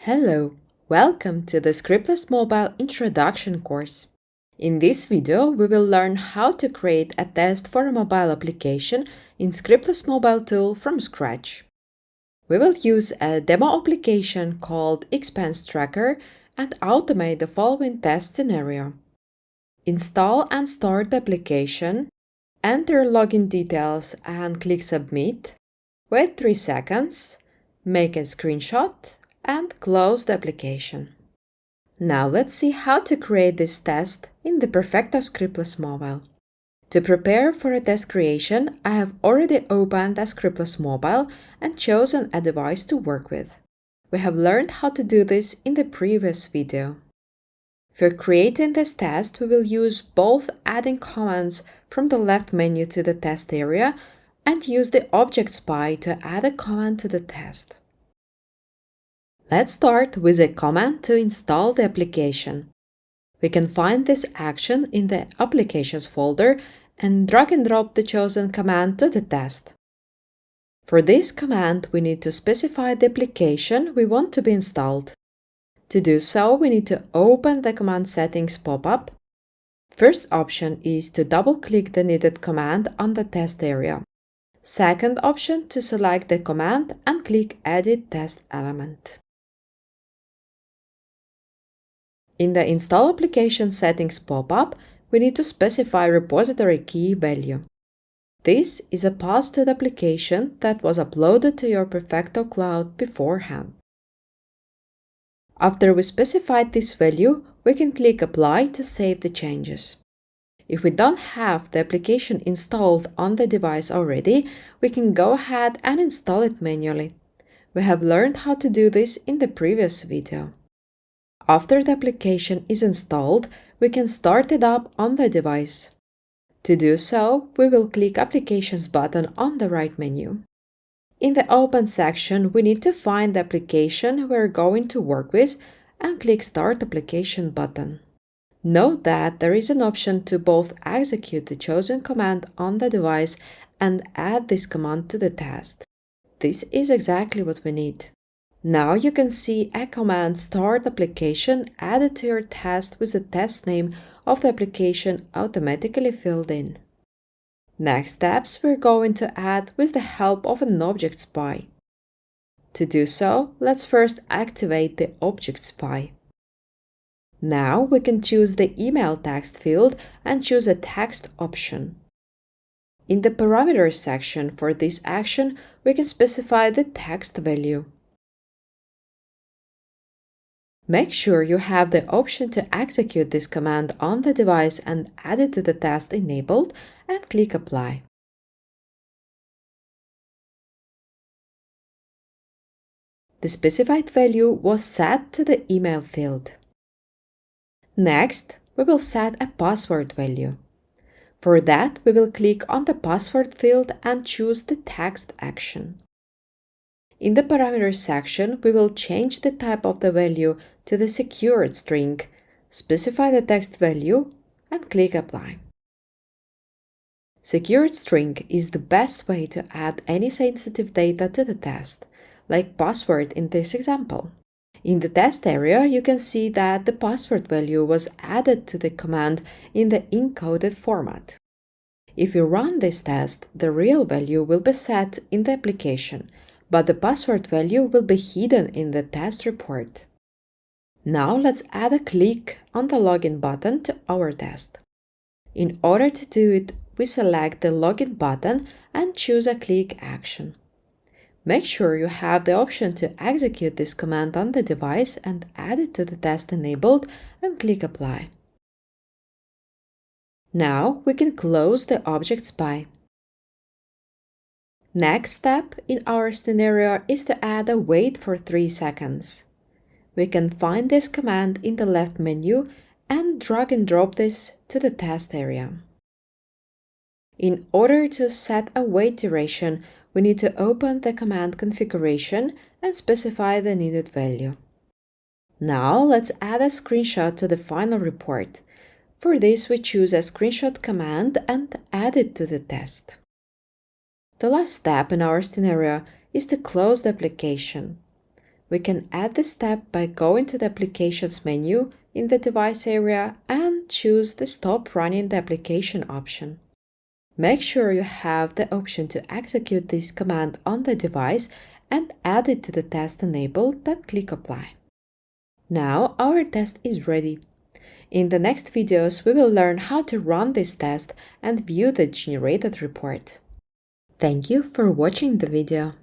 Hello, welcome to the Scriptless Mobile Introduction course. In this video, we will learn how to create a test for a mobile application in Scriptless Mobile tool from scratch. We will use a demo application called Expense Tracker and automate the following test scenario. Install and start the application, enter login details and click Submit, wait 3 seconds, make a screenshot, and close the application. Now let's see how to create this test in the Perfecto Scriptless Mobile. To prepare for a test creation, I have already opened a Scriptless Mobile and chosen a device to work with. We have learned how to do this in the previous video. For creating this test, we will use both adding commands from the left menu to the test area and use the object spy to add a command to the test. Let's start with a command to install the application. We can find this action in the Applications folder and drag and drop the chosen command to the test. For this command, we need to specify the application we want to be installed. To do so, we need to open the command settings pop-up. First option is to double-click the needed command on the test area. Second option to select the command and click Edit Test Element. In the Install Application Settings pop-up, we need to specify repository key value. This is a path to the application that was uploaded to your Perfecto Cloud beforehand. After we specified this value, we can click Apply to save the changes. If we don't have the application installed on the device already, we can go ahead and install it manually. We have learned how to do this in the previous video. After the application is installed, we can start it up on the device. To do so, we will click Applications button on the right menu. In the Open section, we need to find the application we're going to work with and click Start Application button. Note that there is an option to both execute the chosen command on the device and add this command to the test. This is exactly what we need. Now you can see a command Start Application added to your test with the test name of the application automatically filled in. Next steps we're going to add with the help of an object spy. To do so, let's first activate the object spy. Now we can choose the email text field and choose a text option. In the parameters section for this action, we can specify the text value. Make sure you have the option to execute this command on the device and add it to the test enabled and click Apply. The specified value was set to the email field. Next, we will set a password value. For that, we will click on the password field and choose the text action. In the parameters section, we will change the type of the value to the secured string, specify the text value, and click Apply. Secured string is the best way to add any sensitive data to the test, like password in this example. In the test area, you can see that the password value was added to the command in the encoded format. If you run this test, the real value will be set in the application, but the password value will be hidden in the test report. Now let's add a click on the login button to our test. In order to do it, we select the login button and choose a click action. Make sure you have the option to execute this command on the device and add it to the test enabled and click Apply. Now we can close the object spy. Next step in our scenario is to add a wait for 3 seconds. We can find this command in the left menu and drag and drop this to the test area. In order to set a wait duration, we need to open the command configuration and specify the needed value. Now let's add a screenshot to the final report. For this, we choose a screenshot command and add it to the test. The last step in our scenario is to close the application. We can add this step by going to the Applications menu in the Device area and choose the Stop Running the Application option. Make sure you have the option to execute this command on the device and add it to the test enabled, then click Apply. Now our test is ready. In the next videos, we will learn how to run this test and view the generated report. Thank you for watching the video.